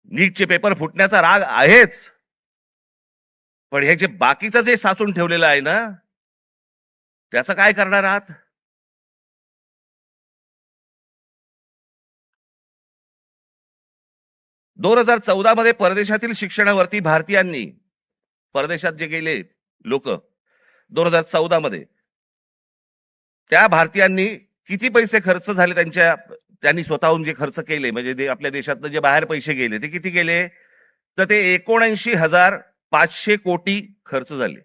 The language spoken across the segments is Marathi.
नीटचे पेपर फुटण्याचा राग आहेच, पण हे जे बाकीचं जे साचून ठेवलेलं आहे ना, त्याचं काय करणार आहात? 2014 मध्ये परदेशातील शिक्षणावरती भारतीयांनी, परदेशात जे गेले लोक 2014 मध्ये, त्या भारतीयांनी किती पैसे खर्च झाले त्यांनी स्वतःहून जे खर्च केले, म्हणजे आपल्या देशातनं जे बाहेर पैसे गेले ते किती गेले? तर ते 79,500 कोटी खर्च झाले.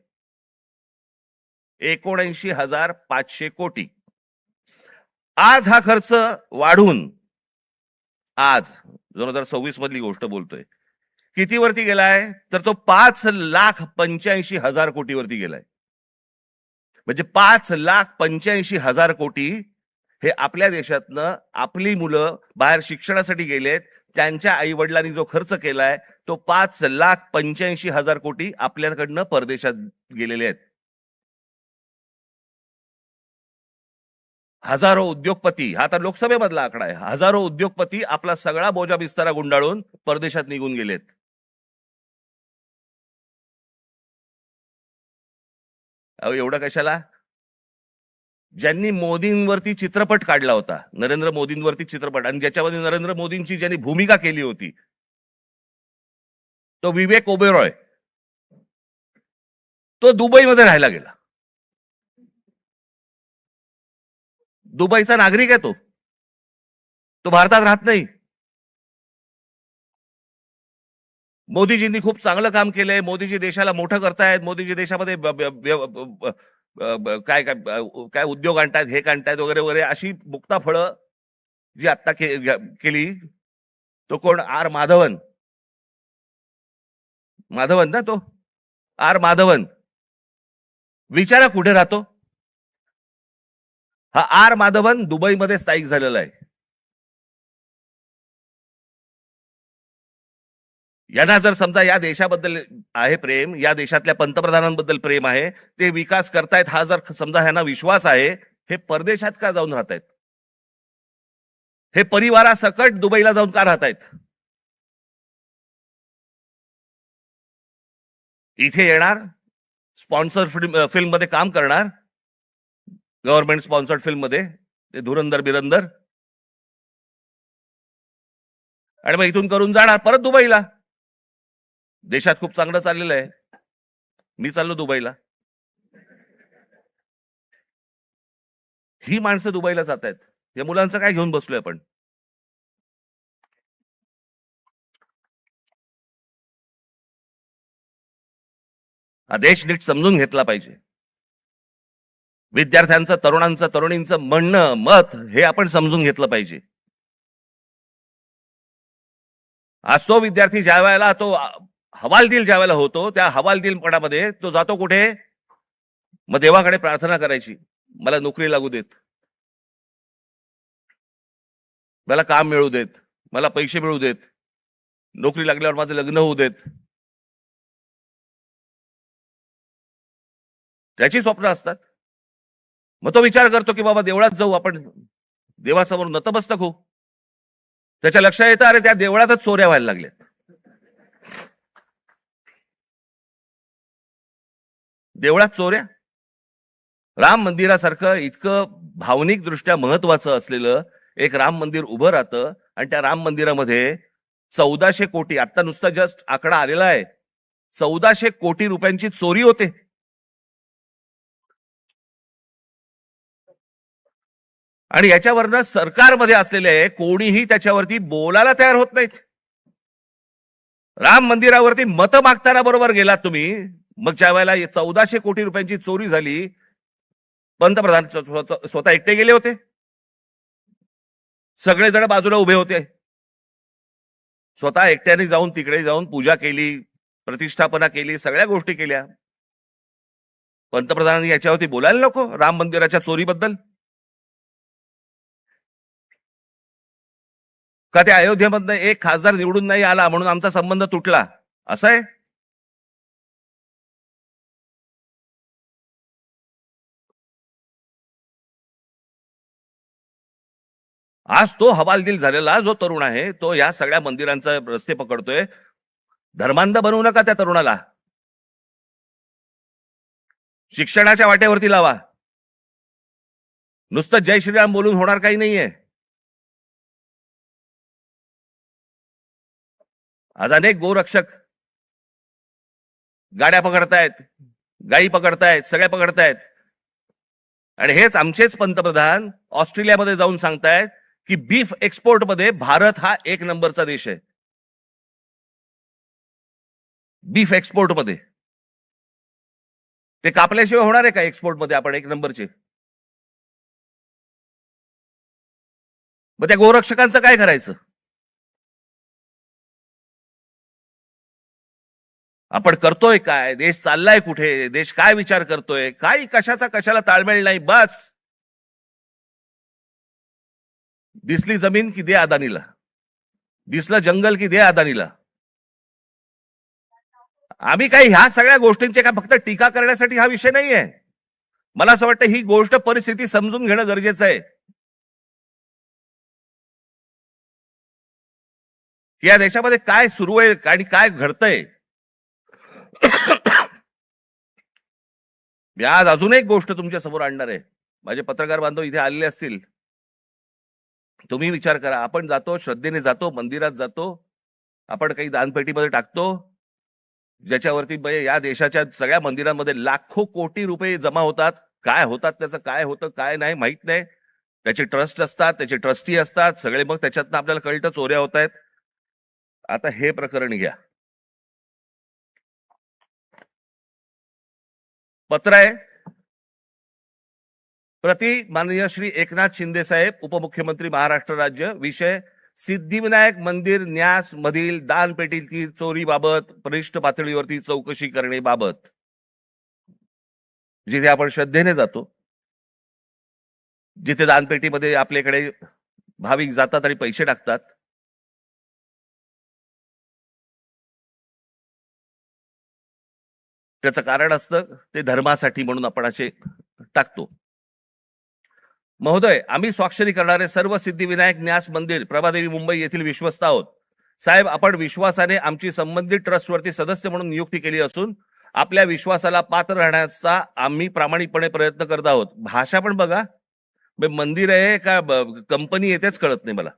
79,500 कोटी. आज हा खर्च वाढून, आज 2026 मधली गोष्ट बोलतोय, किती वरती गेलाय? तर तो 5,85,000 कोटी वरती गेलाय. म्हणजे 5,85,000 कोटी हे आपल्या देशातनं आपली मुलं बाहेर शिक्षणासाठी गेलेत, त्यांच्या आई वडिलांनी जो खर्च केलाय तो 5,85,000 कोटी आपल्याकडनं परदेशात गेलेले आहेत. हजारो उद्योगपती, हा तर लोकसभेमधला आकडा आहे, हजारो उद्योगपती आपला सगळा बोजा बिस्तारा गुंडाळून परदेशात निघून गेलेत. अहो एवढं कशाला? ज्यांनी मोदींवरती चित्रपट काढला होता, नरेंद्र मोदींवरती चित्रपट, आणि ज्याच्यामध्ये नरेंद्र मोदींची ज्यांनी भूमिका केली होती, तो विवेक ओबेरॉय, तो दुबईमध्ये राहायला गेला. दुबईचा नागरिक आहे तो, तो भारतात राहत नाही. मोदीजींनी खूप चांगलं काम केलंय, मोदीजी देशाला मोठं करतायत, मोदीजी देशामध्ये काय काय काय उद्योग आणतायत, हे आणतायत वगैरे वगैरे, अशी मुक्ता फळं जी आत्ता केली. तो कोण? आर माधवन, माधवन ना तो, आर माधवन. विचारा कुठे राहतो हा आर माधवन? दुबईमध्ये स्थायिक झालेला आहे. यांना जर समजा या देशाबद्दल आहे प्रेम, या देशातल्या पंतप्रधानांबद्दल प्रेम आहे, ते विकास करतायत, हा जर समजा ह्यांना विश्वास आहे, हे परदेशात का जाऊन राहतायत? हे परिवारासकट दुबईला जाऊन का राहतायत? इथे येणार, स्पॉन्सर फिल्म मध्ये काम करणार, गव्हर्नमेंट स्पॉन्सर्ड फिल्म मध्ये, ते धुरंदर बिरंदर, आणि मग इथून करून जाणार परत दुबईला. देशात खूप चांगलं चाललेलं आहे, मी चाललो दुबईला. ही माणसं दुबईला जात आहेत, या मुलांचं काय घेऊन बसलोय आपण? हा देश नीट समजून घेतला पाहिजे. विद्यार्थ्यांचं, तरुणांचं, तरुणींचं म्हणणं, मत हे आपण समजून घेतलं पाहिजे. आज तो विद्यार्थी ज्या वेळेला तो हवालदिल ज्या वेळेला होतो, त्या हवालदिलपणामध्ये तो जातो कुठे? मग देवाकडे प्रार्थना करायची, मला नोकरी लागू देत, मला काम मिळू देत, मला पैसे मिळू देत, नोकरी लागल्यावर माझं लग्न होऊ देत. त्याची स्वप्न असतात. मग तो विचार करतो की बाबा देवळात जाऊ आपण, देवासमोर नतमस्तक होऊ. त्याच्या लक्षात येतं, अरे त्या देवळातच चोऱ्या व्हायला लागल्यात. देवळात चोऱ्या. राम मंदिरासारखं इतकं भावनिक दृष्ट्या महत्वाचं असलेलं एक राम मंदिर उभं राहतं, आणि त्या राम मंदिरामध्ये 1400 कोटी, आता नुसता जस्ट आकडा आलेला आहे, 1400 कोटी रुपयांची चोरी होते. आणि याच्यावरनं सरकारमध्ये असलेले कोणीही त्याच्यावरती बोलायला तयार होत नाहीत. राम मंदिरावरती मतं मागताना बरोबर गेलात तुम्ही, मग ज्या वेळेला 1400 कोटी रुपयांची चोरी झाली, पंतप्रधान स्वतः एकटे गेले होते, सगळेजण बाजूला उभे होते, स्वतः एकट्याने जाऊन तिकडे जाऊन पूजा केली, प्रतिष्ठापना केली, सगळ्या गोष्टी केल्या. पंतप्रधानांनी याच्यावरती बोलायला नको राम मंदिराच्या चोरीबद्दल? का त्या अयोध्येमधनं एक खासदार निवडून नाही आला म्हणून आमचा संबंध तुटला, असं आहे? आज तो हवालदिल झालेला जो तरुण आहे तो या सगळ्या मंदिरांचा रस्ते पकडतोय. धर्मांध बनवू नका त्या तरुणाला. शिक्षणाच्या वाटेवरती लावा. नुसतं जय श्रीराम बोलून होणार काही नाहीये. आज अनेक गोरक्षक गाड्या पकडतायत, गायी पकडतायत, सगळ्या पकडतायत. आणि हेच आमचेच पंतप्रधान ऑस्ट्रेलियामध्ये जाऊन सांगतायत की बीफ एक्सपोर्ट मध्ये भारत हा 1 नंबरचा देश आहे. बीफ एक्सपोर्ट मध्ये ते कापल्याशिवाय होणार आहे का एक्सपोर्ट मध्ये आपण 1 नंबरचे? मग त्या गोरक्षकांचं काय करायचं? आपण करतोय काय? देश चाललाय कुठे? देश काय विचार करतोय? काय कशाचा कशाला ताळमेळ नाही. बस दिसली जमीन की दे अदानीला, दिसलं जंगल की दे अदानीला. आम्ही काही ह्या सगळ्या गोष्टींचे काय फक्त टीका करण्यासाठी हा विषय नाहीये. मला असं वाटतं ही गोष्ट परिस्थिती समजून घेणं गरजेचं आहे. या देशामध्ये काय सुरू आहे आणि काय घडतंय. मी आज अजून एक गोष्ट तुमच्या समोर आणणार आहे. माझे पत्रकार बांधव इथे आलेले असतील. तुम्ही विचार करा, आपण जातो, श्रद्धेने जातो, मंदिरात जातो, आपण काही दानपेटीमध्ये टाकतो, ज्याच्यावरती या देशाच्या सगळ्या मंदिरांमध्ये लाखो कोटी रुपये जमा होतात. काय होतात त्याचं, काय होतं काय नाही माहित नाही. त्याचे ट्रस्ट असतात, त्याचे ट्रस्टी असतात सगळे. मग त्याच्यातनं आपल्याला कळतं चोऱ्या होत आहेत. आता हे प्रकरण घ्या. पत्र आहे प्रति माननीय श्री एकनाथ शिंदे साहेब, उपमुख्यमंत्री महाराष्ट्र राज्य. विषय सिद्धिविनायक मंदिर न्यास मधील दानपेटीतील चोरीबाबत वरिष्ठ पातळीवरती चौकशी करण्याबाबत. जिथे आपण श्रद्धेने जातो, जिथे दानपेटीमध्ये आपल्याकडे भाविक जातात आणि पैसे टाकतात, त्याचं कारण असतं ते धर्मासाठी म्हणून आपण असे टाकतो. महोदय, आम्ही स्वाक्षरी करणारे सर्व सिद्धिविनायक न्यास मंदिर प्रभादेवी मुंबई येथील विश्वस्त आहोत. साहेब, आपण विश्वासाने आमची संबंधित ट्रस्टवरती सदस्य म्हणून नियुक्ती केली असून आपल्या विश्वासाला पात्र राहण्याचा आम्ही प्रामाणिकपणे प्रयत्न करत आहोत. भाषा पण बघा, मंदिर आहे का कंपनी येतेच कळत नाही मला.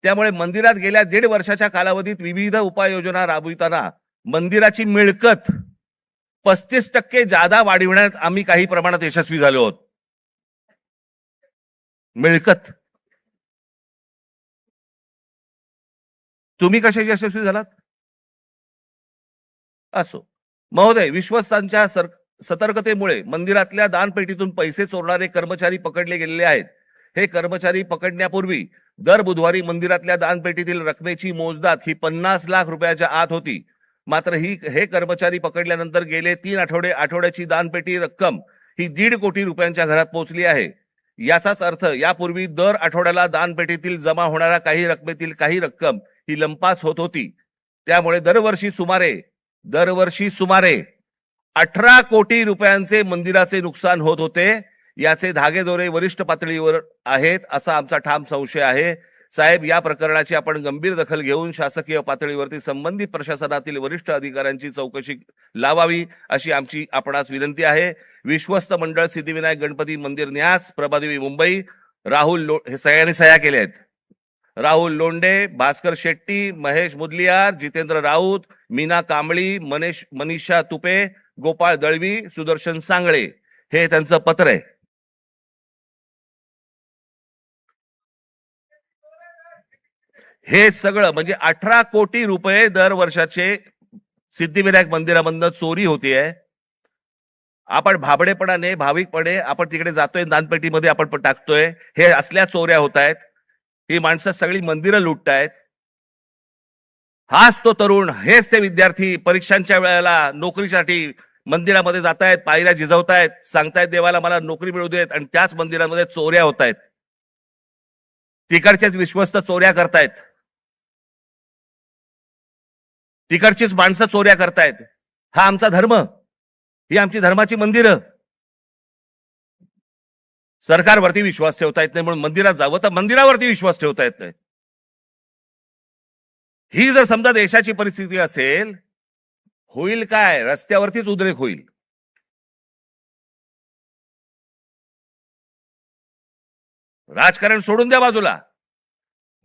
त्यामुळे मंदिरात गेल्या 1.5 वर्षाच्या कालावधीत विविध उपाययोजना राबविताना मंदिराची मिळकत 35% जादा वाढविण्यात आम्ही काही प्रमाणात यशस्वी झालो आहोत. मिळकत तुम्ही कशाची यशस्वी झालात? असो महोदय, विश्वस्तांच्या सतर्कतेमुळे मंदिरातल्या दानपेटीतून पैसे चोरणारे कर्मचारी पकडले गेलेले आहेत. हे कर्मचारी पकडण्यापूर्वी दर बुधवारी मंदिरातल्या दानपेटीतील रकमेची मोजदाद ही 50 लाख रुपयाच्या आत होती. मात्र हे कर्मचारी पकडल्यानंतर गेले 3 आठवड्याची दानपेटी रक्कम ही 1.5 कोटी रुपयांच्या घरात पोहोचली आहे. याचाच अर्थ यापूर्वी दर आठवड्याला दानपेटीतील जमा होणाऱ्या काही रकमेतील काही रक्कम ही लंपास होत होती. त्यामुळे दरवर्षी सुमारे 18 कोटी रुपयांचे मंदिराचे नुकसान होत होते. याचे धागेदोरे वरिष्ठ पातळीवर आहेत असा आमचा ठाम संशय आहे. साहेब, या प्रकरणाची आपण गंभीर दखल घेऊन शासकीय पातळीवरती संबंधित प्रशासनातील वरिष्ठ अधिकाऱ्यांची चौकशी लावावी अशी आमची आपणास विनंती आहे. विश्वस्त मंडळ सिद्धिविनायक गणपती मंदिर न्यास, प्रभादेवी मुंबई. राहुल हे सगळ्यांनी सह्या केल्या आहेत. राहुल लोंढे, भास्कर शेट्टी, महेश मुदलियार, जितेंद्र राऊत, मीना कांबळी, मनीषा तुपे, गोपाळ दळवी, सुदर्शन सांगळे. हे त्यांचं पत्र आहे. हे सगळं म्हणजे 18 कोटी रुपये दर वर्षाचे सिद्धिविनायक मंदिरामधनं चोरी होतीये. आपण भाबडेपणाने, भाविकपणे आपण तिकडे जातोय, दानपेटीमध्ये आपण टाकतोय. हे असल्या चोऱ्या होत आहेत. ही माणसं सगळी मंदिरं लुटतायत. हाच तो तरुण, हेच ते विद्यार्थी परीक्षांच्या वेळेला नोकरीसाठी मंदिरामध्ये जातायत, पायऱ्या झिजवतायत, सांगतायत देवाला मला नोकरी मिळू देत, आणि त्याच मंदिरामध्ये चोऱ्या होत आहेत. तिकडचेच विश्वस्त चोऱ्या करतायत. तिकडचीच माणसं चोऱ्या करतायत. हा आमचा धर्म, ही आमची धर्माची मंदिरं. सरकारवरती विश्वास ठेवता येत नाही म्हणून मंदिरात जावं, तर मंदिरावरती विश्वास ठेवता येत नाही. ही जर समजा देशाची परिस्थिती असेल, होईल काय? रस्त्यावरतीच उद्रेक होईल. राजकारण सोडून द्या बाजूला.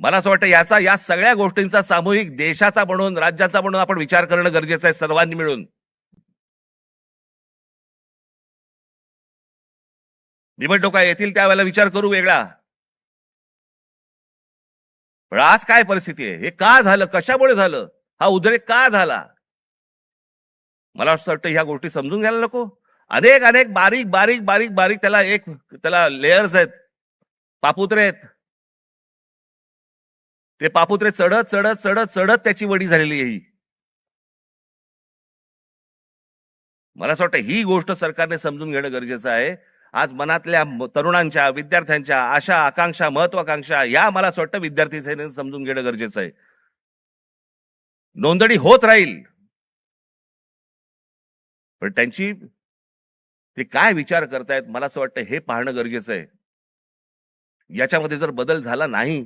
मला असं वाटतं या सगळ्या गोष्टींचा सामूहिक देशाचा म्हणून, राज्याचा म्हणून आपण विचार करणं गरजेचं आहे सर्वांनी मिळून. निवडणुका येतील त्यावेळेला विचार करू वेगळा. पण आज काय परिस्थिती आहे? हे का झालं? कशामुळे झालं? हा उद्रेक का झाला? मला असं वाटतं ह्या गोष्टी समजून घ्यायला नको. अनेक अनेक बारीक बारीक बारीक बारीक त्याला लेयर्स आहेत, पापुत्रे आहेत. ते पापुत्रे चढत चढत चढत चढत त्याची वडी झालेली आहे ही. मला असं वाटतं ही गोष्ट सरकारने समजून घेणं गरजेचं आहे. आज मनातल्या तरुणांच्या, विद्यार्थ्यांच्या आशा, आकांक्षा, महत्वाकांक्षा या मला असं वाटतं विद्यार्थी सेनेने समजून घेणं गरजेचं आहे. नोंदणी होत राहील, पण त्यांची ते काय विचार करतायत मला असं वाटतं हे पाहणं गरजेचं आहे. याच्यामध्ये जर बदल झाला नाही,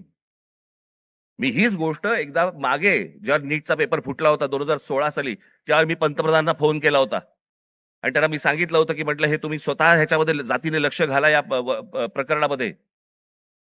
मी हीच गोष्ट एकदा मागे जेव्हा नीटचा पेपर फुटला होता 2016 साली, त्यावेळी मी पंतप्रधानांना फोन केला होता आणि त्यांना मी सांगितलं होतं की म्हटलं हे तुम्ही स्वतः ह्याच्यामध्ये जातीने लक्ष घाला या प्रकरणामध्ये.